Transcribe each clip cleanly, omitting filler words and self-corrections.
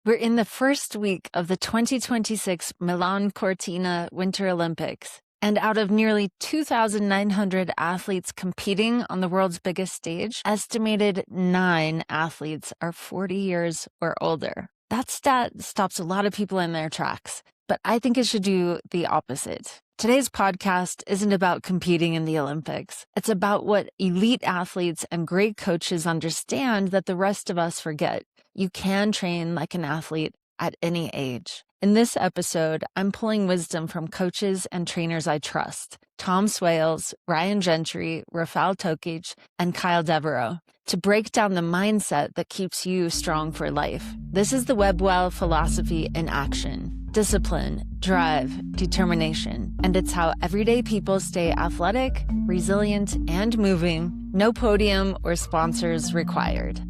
We're in the first week of the 2026 Milan Cortina Winter Olympics. And out of nearly 2,900 athletes competing on the world's biggest stage, estimated 9 athletes are 40 years or older. That stat stops a lot of people in their tracks, but I think it should do the opposite. Today's podcast isn't about competing in the Olympics. It's about what elite athletes and great coaches understand that the rest of us forget. You can train like an athlete at any age. In this episode, I'm pulling wisdom from coaches and trainers I trust, Tom Swales, Ryan Gentry, Rafal Tokicz, and Kyle Devero, to break down the mindset that keeps you strong for life. This is the WebWell philosophy in action. Discipline, drive, determination, and it's how everyday people stay athletic, resilient, and moving. No podium or sponsors required.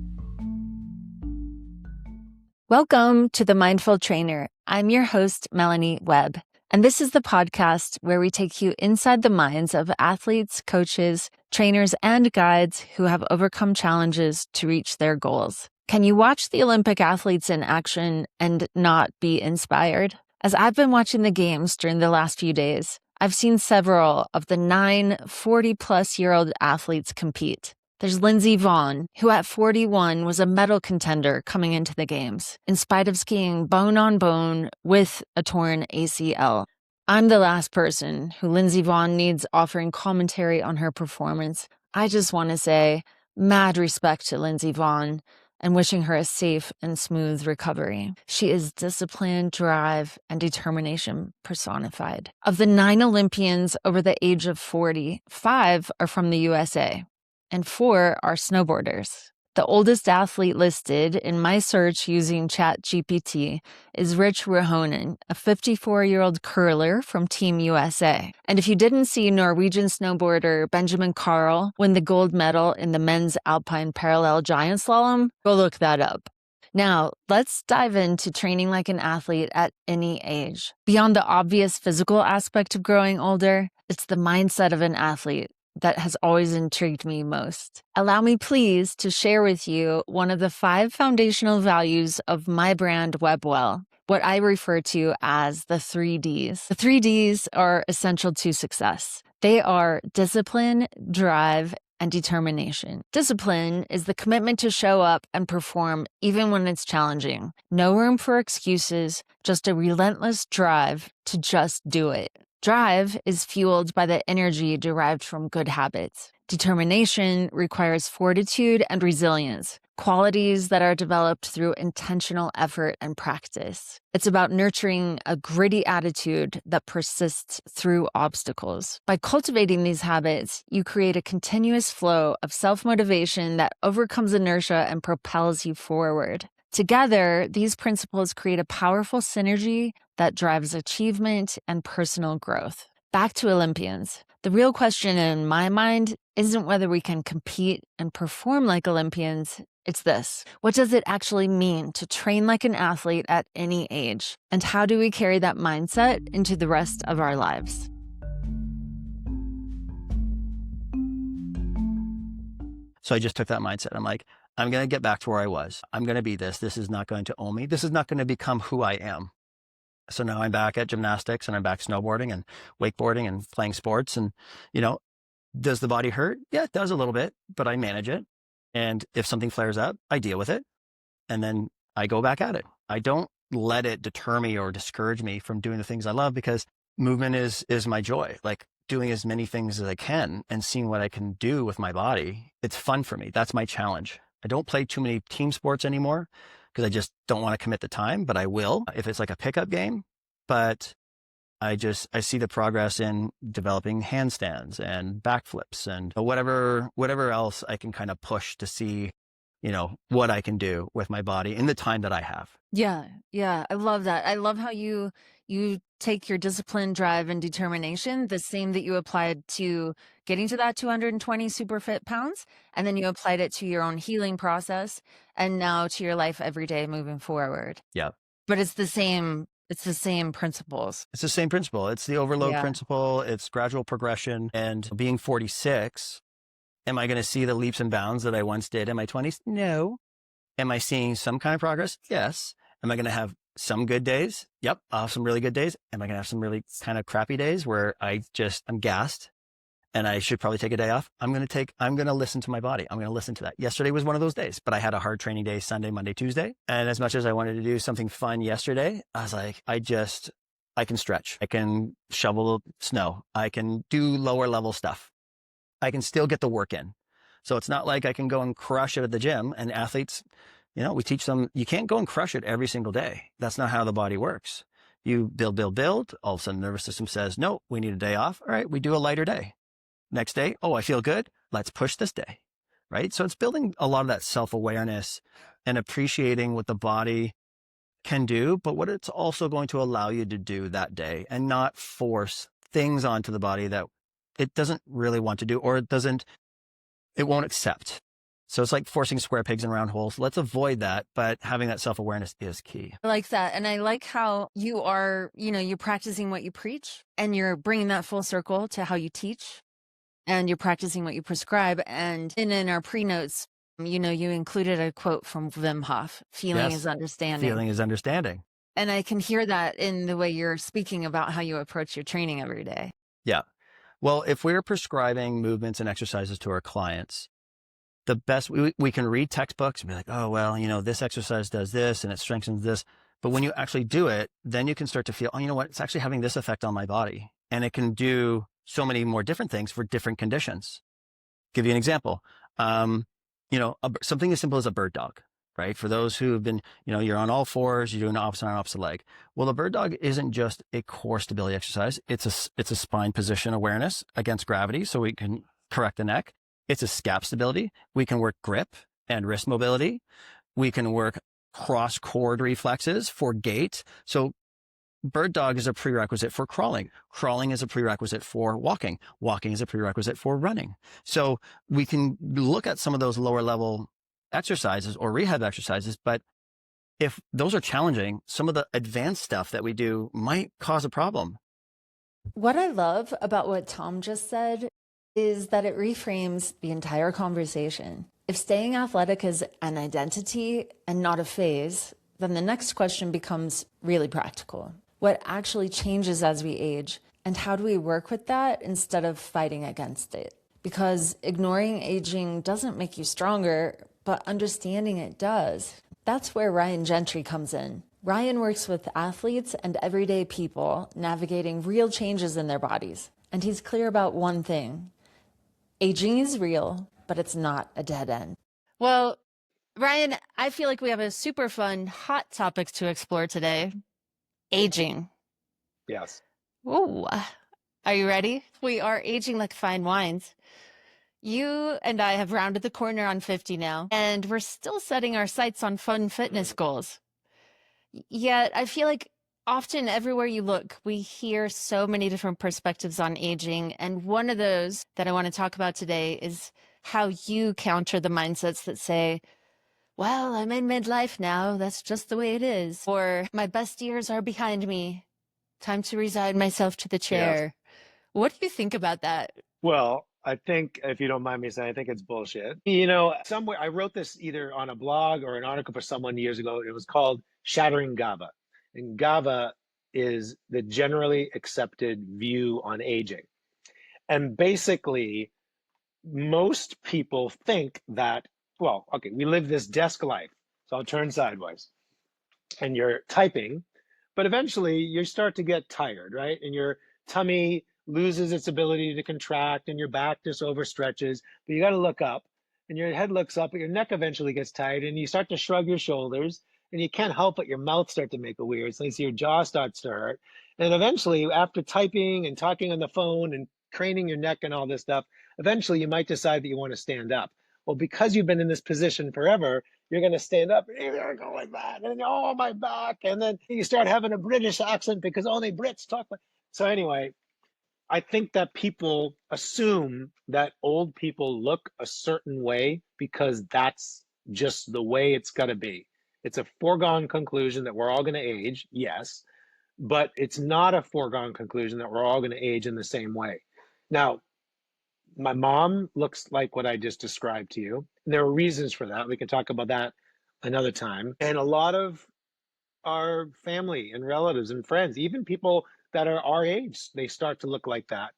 Welcome to The Mindful Trainer. I'm your host, Melanie Webb, and this is the podcast where we take you inside the minds of athletes, coaches, trainers, and guides who have overcome challenges to reach their goals. Can you watch the Olympic athletes in action and not be inspired? As I've been watching the games during the last few days, I've seen several of the 9 40-plus-year-old athletes compete. There's Lindsey Vonn, who at 41 was a medal contender coming into the games, in spite of skiing bone on bone with a torn ACL. I'm the last person who Lindsey Vonn needs offering commentary on her performance. I just want to say mad respect to Lindsey Vonn and wishing her a safe and smooth recovery. She is discipline, drive, and determination personified. Of the 9 Olympians over the age of 40, 5 are from the USA. And 4 are snowboarders. The oldest athlete listed in my search using ChatGPT is Rich Rahonen, a 54-year-old curler from Team USA. And if you didn't see Norwegian snowboarder Benjamin Karl win the gold medal in the men's alpine parallel giant slalom, go look that up. Now, let's dive into training like an athlete at any age. Beyond the obvious physical aspect of growing older, it's the mindset of an athlete that has always intrigued me most. Allow me, please, to share with you one of the 5 foundational values of my brand, WebWell, what I refer to as the 3 Ds. The 3 Ds are essential to success. They are discipline, drive, and determination. Discipline is the commitment to show up and perform even when it's challenging. No room for excuses, just a relentless drive to just do it. Drive is fueled by the energy derived from good habits. Determination requires fortitude and resilience, qualities that are developed through intentional effort and practice. It's about nurturing a gritty attitude that persists through obstacles. By cultivating these habits, you create a continuous flow of self-motivation that overcomes inertia and propels you forward. Together, these principles create a powerful synergy that drives achievement and personal growth. Back to Olympians. The real question in my mind isn't whether we can compete and perform like Olympians. It's this: what does it actually mean to train like an athlete at any age? And how do we carry that mindset into the rest of our lives? So I just took that mindset. I'm like, I'm going to get back to where I was. I'm going to be this. This is not going to own me. This is not going to become who I am. So now I'm back at gymnastics and I'm back snowboarding and wakeboarding and playing sports. And, does the body hurt? Yeah, it does a little bit, but I manage it. And if something flares up, I deal with it. And then I go back at it. I don't let it deter me or discourage me from doing the things I love, because movement is my joy. Like doing as many things as I can and seeing what I can do with my body. It's fun for me. That's my challenge. I don't play too many team sports anymore because I just don't want to commit the time, but I will if it's like a pickup game. But I see the progress in developing handstands and backflips and whatever else I can kind of push to see, what I can do with my body in the time that I have. Yeah. I love that. I love how you take your discipline, drive, and determination, the same that you applied to getting to that 220 super fit pounds, and then you applied it to your own healing process and now to your life every day moving forward. Yeah. But it's the same principles. It's the same principle. It's the overload principle. It's gradual progression. And being 46, am I going to see the leaps and bounds that I once did in my 20s? No. Am I seeing some kind of progress? Yes. Am I going to have some good days? Yep. I'll have some really good days. Am I going to have some really kind of crappy days where I'm gassed and I should probably take a day off? I'm going to listen to my body. I'm going to listen to that. Yesterday was one of those days, but I had a hard training day, Sunday, Monday, Tuesday. And as much as I wanted to do something fun yesterday, I was like, I can stretch. I can shovel snow. I can do lower level stuff. I can still get the work in. So it's not like I can go and crush it at the gym. And athletes, we teach them, you can't go and crush it every single day. That's not how the body works. You build. All of a sudden, the nervous system says, no, we need a day off. All right, we do a lighter day. Next day, oh, I feel good. Let's push this day, right? So it's building a lot of that self-awareness and appreciating what the body can do, but what it's also going to allow you to do that day, and not force things onto the body that it doesn't really want to do, or it won't accept. So it's like forcing square pegs in round holes. Let's avoid that, but having that self-awareness is key. I like that. And I like how you are, you're practicing what you preach, and you're bringing that full circle to how you teach, and you're practicing what you prescribe. And in our pre-notes, you included a quote from Wim Hof, feeling is understanding. Feeling is understanding. And I can hear that in the way you're speaking about how you approach your training every day. Yeah. Well, if we're prescribing movements and exercises to our clients, the best, we can read textbooks and be like, oh, well, this exercise does this and it strengthens this. But when you actually do it, then you can start to feel, oh, you know what? It's actually having this effect on my body. And it can do so many more different things for different conditions. Give you an example. Something as simple as a bird dog, right? For those who have been, you're on all fours, you're doing opposite arm, opposite leg. Well, the bird dog isn't just a core stability exercise. It's a spine position awareness against gravity, so we can correct the neck. It's a scap stability. We can work grip and wrist mobility. We can work cross cord reflexes for gait. So bird dog is a prerequisite for crawling. Crawling is a prerequisite for walking. Walking is a prerequisite for running. So we can look at some of those lower level exercises or rehab exercises, but if those are challenging, some of the advanced stuff that we do might cause a problem. What I love about what Tom just said is that it reframes the entire conversation. If staying athletic is an identity and not a phase, then the next question becomes really practical. What actually changes as we age, and how do we work with that instead of fighting against it? Because ignoring aging doesn't make you stronger, but understanding it does. That's where Ryan Gentry comes in. Ryan works with athletes and everyday people navigating real changes in their bodies. And he's clear about one thing. Aging is real, but it's not a dead end. Well, Ryan, I feel like we have a super fun, hot topic to explore today. Aging. Yes. Ooh, are you ready? We are aging like fine wines. You and I have rounded the corner on 50 now, and we're still setting our sights on fun fitness goals. Yet I feel like often everywhere you look, we hear so many different perspectives on aging. And one of those that I want to talk about today is how you counter the mindsets that say, well, I'm in midlife now. That's just the way it is. Or my best years are behind me. Time to resign myself to the chair. Yes. What do you think about that? Well, I think, if you don't mind me saying, I think it's bullshit. Somewhere I wrote this either on a blog or an article for someone years ago. It was called Shattering GABA. And GABA is the generally accepted view on aging. And basically, most people think that, well, okay, we live this desk life. So I'll turn sideways. And you're typing, but eventually you start to get tired, right? And your tummy loses its ability to contract and your back just overstretches, but you got to look up and your head looks up, but your neck eventually gets tired and you start to shrug your shoulders and you can't help but your mouth start to make a weird sound. So your jaw starts to hurt. And eventually, after typing and talking on the phone and craning your neck and all this stuff, eventually you might decide that you want to stand up. Well, because you've been in this position forever, you're going to stand up and you're going to go like that. And oh, my back. And then you start having a British accent because only Brits talk like. So anyway, I think that people assume that old people look a certain way because that's just the way it's got to be. It's a foregone conclusion that we're all going to age, yes, but it's not a foregone conclusion that we're all going to age in the same way. Now, my mom looks like what I just described to you. And there are reasons for that. We can talk about that another time. And a lot of our family and relatives and friends, even people that are our age, they start to look like that.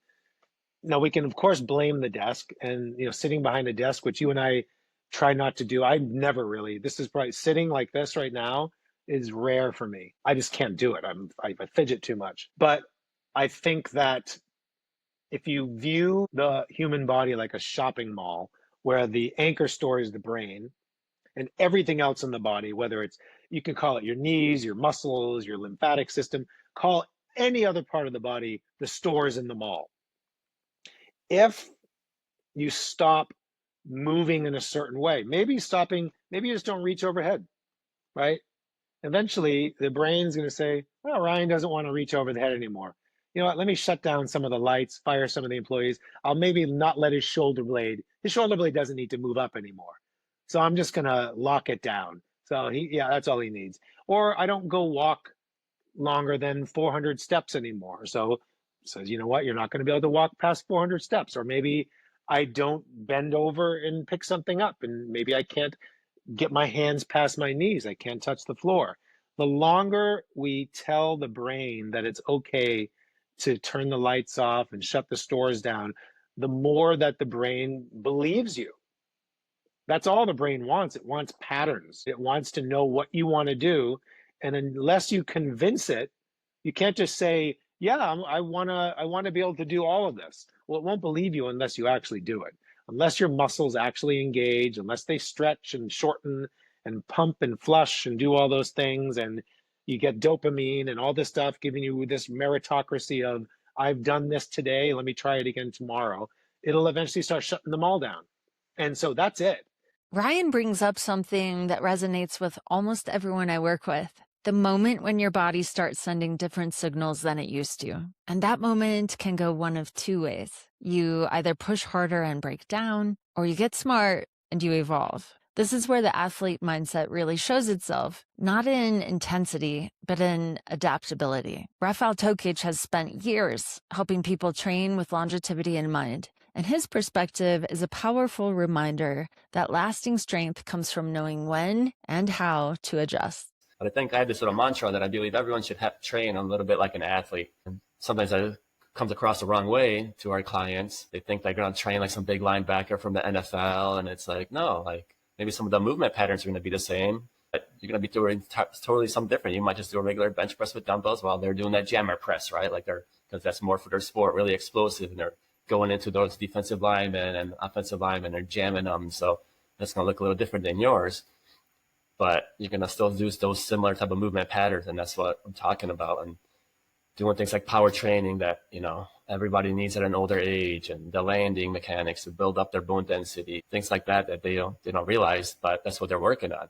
Now we can of course blame the desk and sitting behind a desk, which you and I try not to do. I never really. This is probably sitting like this right now is rare for me. I just can't do it. I fidget too much. But I think that if you view the human body like a shopping mall where the anchor store is the brain and everything else in the body, whether it's, you can call it your knees, your muscles, your lymphatic system, call any other part of the body the stores in the mall. If you stop moving in a certain way, maybe you just don't reach overhead, right? Eventually the brain's going to say, well, Ryan doesn't want to reach over the head anymore. You know what? Let me shut down some of the lights, fire some of the employees. I'll maybe not let his shoulder blade doesn't need to move up anymore. So I'm just going to lock it down. So that's all he needs. Or I don't go walk longer than 400 steps anymore. So says, you know what? You're not going to be able to walk past 400 steps. Or maybe I don't bend over and pick something up, and maybe I can't get my hands past my knees. I can't touch the floor. The longer we tell the brain that it's okay to turn the lights off and shut the stores down, the more that the brain believes you. That's all the brain wants. It wants patterns. It wants to know what you want to do. And unless you convince it, you can't just say, yeah, I want to be able to do all of this. Well, it won't believe you unless you actually do it. Unless your muscles actually engage, unless they stretch and shorten and pump and flush and do all those things, and you get dopamine and all this stuff giving you this meritocracy of, I've done this today, let me try it again tomorrow. It'll eventually start shutting them all down. And so that's it. Ryan brings up something that resonates with almost everyone I work with. The moment when your body starts sending different signals than it used to. And that moment can go one of two ways. You either push harder and break down, or you get smart and you evolve. This is where the athlete mindset really shows itself, not in intensity, but in adaptability. Rafal Tokicz has spent years helping people train with longevity in mind. And his perspective is a powerful reminder that lasting strength comes from knowing when and how to adjust. But I think I have this little mantra that I believe everyone should train a little bit like an athlete. And sometimes that comes across the wrong way to our clients. They think they're going to train like some big linebacker from the NFL. And it's like, no, like maybe some of the movement patterns are going to be the same, but you're going to be doing totally something different. You might just do a regular bench press with dumbbells while they're doing that jammer press, right? Like because that's more for their sport, really explosive. And they're going into those defensive linemen and offensive linemen, they're jamming them. So that's going to look a little different than yours. But you're going to still use those similar type of movement patterns. And that's what I'm talking about. And doing things like power training that, everybody needs at an older age, and the landing mechanics to build up their bone density, things like that they don't realize, but that's what they're working on.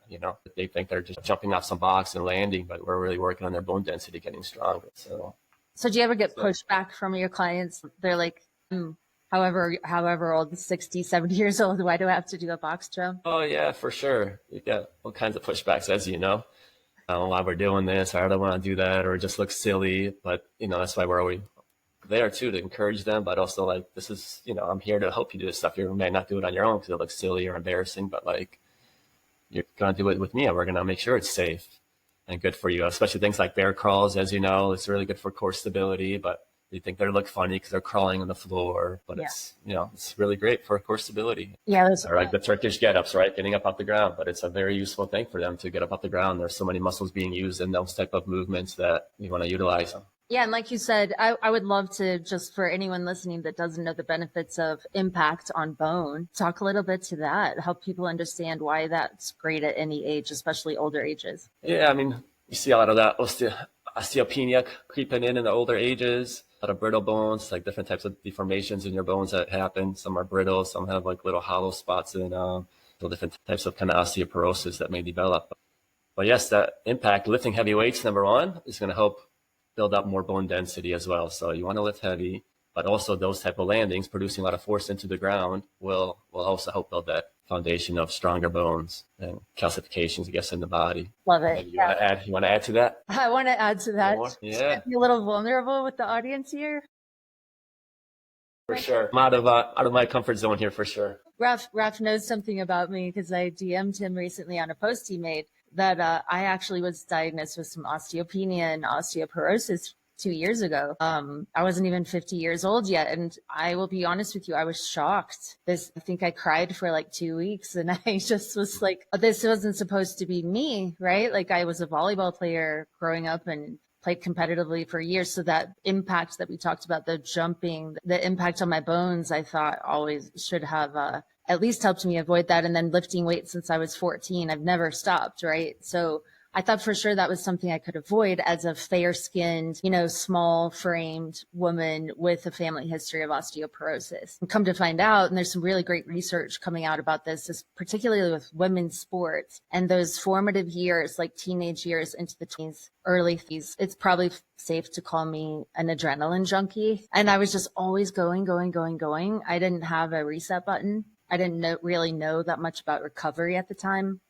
They think they're just jumping off some box and landing, but we're really working on their bone density, getting stronger. So do you ever get pushback from your clients? They're like, however old, 60, 70 years old, why do I have to do a box jump? Oh yeah, for sure. You get all kinds of pushbacks, as you know. Why we're doing this, or I don't want to do that, or it just looks silly. But that's why we're always there too, to encourage them, but also like, this is, I'm here to help you do this stuff. You may not do it on your own because it looks silly or embarrassing, but like, you're going to do it with me, and we're going to make sure it's safe and good for you, especially things like bear crawls. As you know, it's really good for core stability, but they think they look funny because they're crawling on the floor, but it's, it's really great for core stability. Yeah. Or like the Turkish get-ups, right? Getting up off the ground, but it's a very useful thing for them to get up off the ground. There's so many muscles being used in those type of movements that you want to utilize them. Yeah. And like you said, I would love to, just for anyone listening that doesn't know the benefits of impact on bone, talk a little bit to that, help people understand why that's great at any age, especially older ages. Yeah. I mean, you see a lot of that osteopenia creeping in the older ages, a lot of brittle bones, like different types of deformations in your bones that happen. Some are brittle, some have like little hollow spots in so different types of kind of osteoporosis that may develop. But yes, that impact, lifting heavy weights, number one, is going to help build up more bone density as well. So you want to lift heavy, but also those type of landings, producing a lot of force into the ground, will also help build that foundation of stronger bones and calcifications, I guess, in the body. Love it. You want to add to that? I want to add to that. Yeah. Be a little vulnerable with the audience here. For sure. I'm out of my comfort zone here for sure. Raf knows something about me because I DM'd him recently on a post he made. that I actually was diagnosed with some osteopenia and osteoporosis 2 years ago. I wasn't even 50 years old yet. And I will be honest with you, I was shocked. I think I cried for like 2 weeks, and I just was like, this wasn't supposed to be me, right? Like, I was a volleyball player growing up and played competitively for years. So that impact that we talked about, the jumping, the impact on my bones, I thought always should have at least helped me avoid that. And then lifting weights since I was 14, I've never stopped, right? So I thought for sure that was something I could avoid as a fair-skinned, small framed woman with a family history of osteoporosis. And come to find out, and there's some really great research coming out about this, particularly with women's sports and those formative years, like teenage years into the 20s, early 30s. It's probably safe to call me an adrenaline junkie. And I was just always going. I didn't have a reset button. I didn't really know that much about recovery at the time.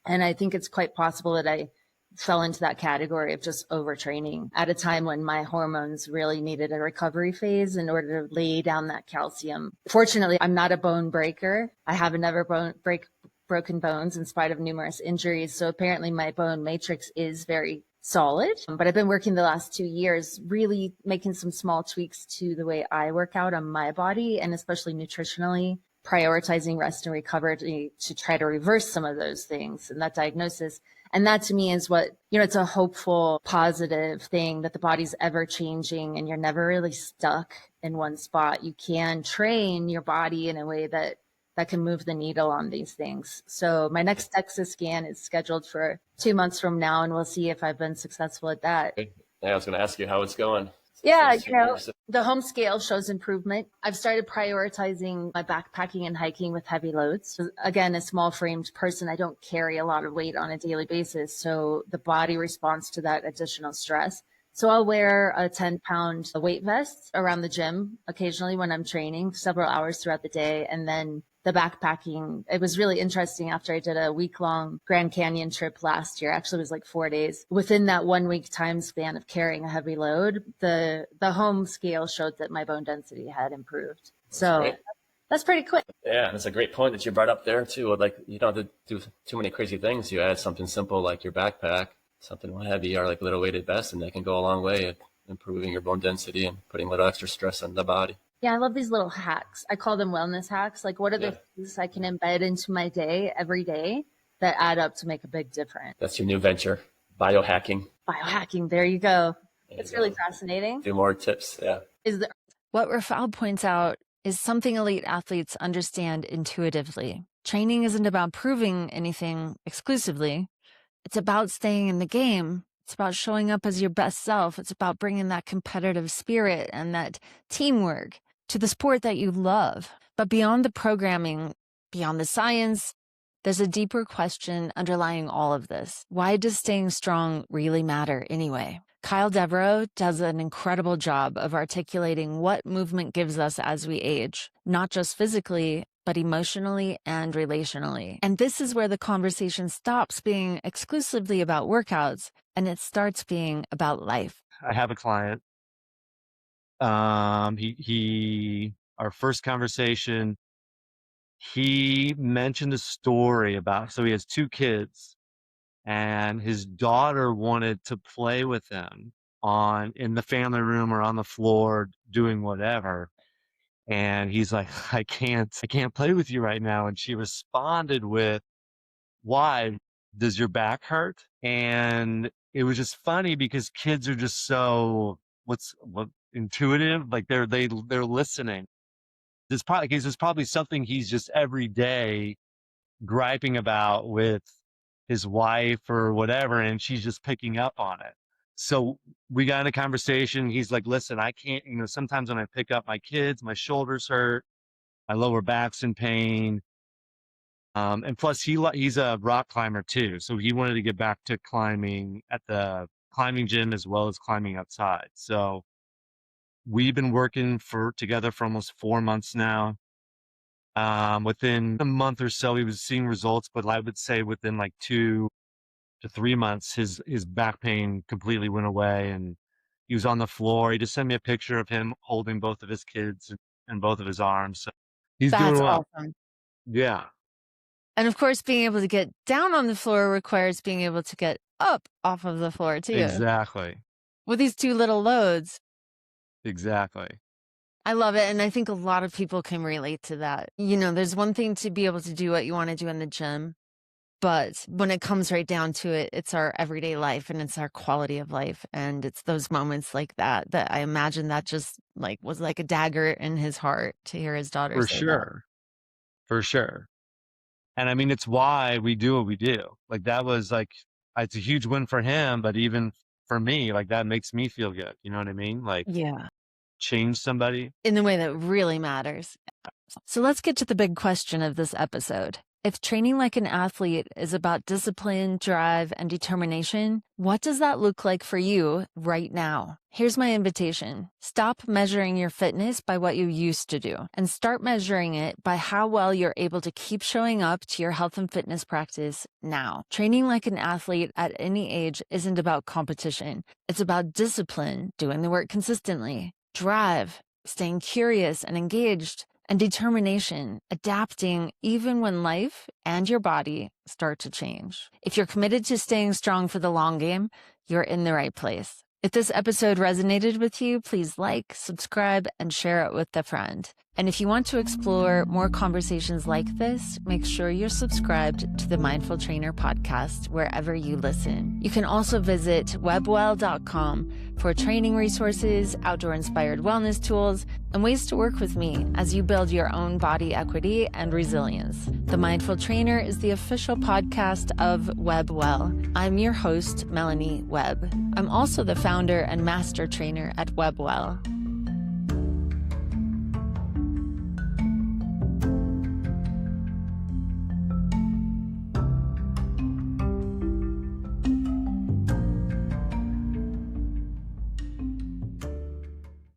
And I think it's quite possible that I fell into that category of just overtraining at a time when my hormones really needed a recovery phase in order to lay down that calcium. Fortunately, I'm not a bone breaker. I haven't ever broken bones in spite of numerous injuries. So apparently my bone matrix is very solid. But I've been working the last 2 years, really making some small tweaks to the way I work out on my body, and especially nutritionally, prioritizing rest and recovery to try to reverse some of those things and that diagnosis. And that to me is what, it's a hopeful, positive thing, that the body's ever changing and you're never really stuck in one spot. You can train your body in a way that can move the needle on these things. So my next DEXA scan is scheduled for 2 months from now, and we'll see if I've been successful at that. Yeah, I was going to ask you how it's going. Yeah, the home scale shows improvement. I've started prioritizing my backpacking and hiking with heavy loads. So again, a small framed person, I don't carry a lot of weight on a daily basis. So the body responds to that additional stress. So I'll wear a 10-pound weight vest around the gym occasionally when I'm training, several hours throughout the day. And then the backpacking, it was really interesting after I did a week-long Grand Canyon trip last year. Actually, it was like 4 days. Within that 1 week time span of carrying a heavy load, the home scale showed that my bone density had improved. So that's pretty quick. Yeah, that's a great point that you brought up there too. Like, you don't have to do too many crazy things. You add something simple like your backpack, something heavy, or like a little weighted vest, and that can go a long way at improving your bone density and putting a little extra stress on the body. Yeah, I love these little hacks. I call them wellness hacks. Like, what are the things I can embed into my day every day that add up to make a big difference? That's your new venture, biohacking. Biohacking, there you go. It's really fascinating. Do more tips, yeah. What Rafal points out is something elite athletes understand intuitively. Training isn't about proving anything exclusively. It's about staying in the game. It's about showing up as your best self. It's about bringing that competitive spirit and that teamwork to the sport that you love. But beyond the programming, beyond the science, there's a deeper question underlying all of this. Why does staying strong really matter anyway? Kyle Devero does an incredible job of articulating what movement gives us as we age, not just physically, but emotionally and relationally. And this is where the conversation stops being exclusively about workouts and it starts being about life. I have a client. Our first conversation, he mentioned a story about, so he has 2 kids, and his daughter wanted to play with him in the family room or on the floor doing whatever. And he's like, I can't play with you right now. And she responded with, why? Does your back hurt? And it was just funny because kids are just so intuitive. Like they're listening. There's probably something he's just every day griping about with his wife or whatever, and she's just picking up on it. So we got in a conversation. He's like, listen, I can't, sometimes when I pick up my kids, my shoulders hurt, my lower back's in pain. And plus he's a rock climber too. So he wanted to get back to climbing at the climbing gym as well as climbing outside. So we've been working together for almost 4 months now. Within a month or so, he was seeing results, but I would say within like 2 to 3 months, his back pain completely went away, and he was on the floor. He just sent me a picture of him holding both of his kids and both of his arms. So he's doing well. Awesome. Yeah. And of course, being able to get down on the floor requires being able to get up off of the floor too. Exactly. With these two little loads. Exactly. I love it. And I think a lot of people can relate to that. You know, there's one thing to be able to do what you want to do in the gym, but when it comes right down to it, it's our everyday life and it's our quality of life. And it's those moments like that I imagine that just like was like a dagger in his heart to hear his daughter For say sure. For sure. And I mean, it's why we do what we do. Like that was like, it's a huge win for him, but even for me, like that makes me feel good. You know what I mean? Like that. Yeah. change somebody. In the way that really matters. So let's get to the big question of this episode. If training like an athlete is about discipline, drive, and determination, what does that look like for you right now? Here's my invitation. Stop measuring your fitness by what you used to do and start measuring it by how well you're able to keep showing up to your health and fitness practice now. Training like an athlete at any age isn't about competition. It's about discipline, doing the work consistently, drive, staying curious and engaged, and determination, adapting even when life and your body start to change. If you're committed to staying strong for the long game, you're in the right place. If this episode resonated with you, please like, subscribe, and share it with a friend. And if you want to explore more conversations like this, make sure you're subscribed to the Mindful Trainer podcast wherever you listen. You can also visit webwell.com for training resources, outdoor-inspired wellness tools, and ways to work with me as you build your own body equity and resilience. The Mindful Trainer is the official podcast of WebWell. I'm your host, Melanie Webb. I'm also the founder and master trainer at WebWell.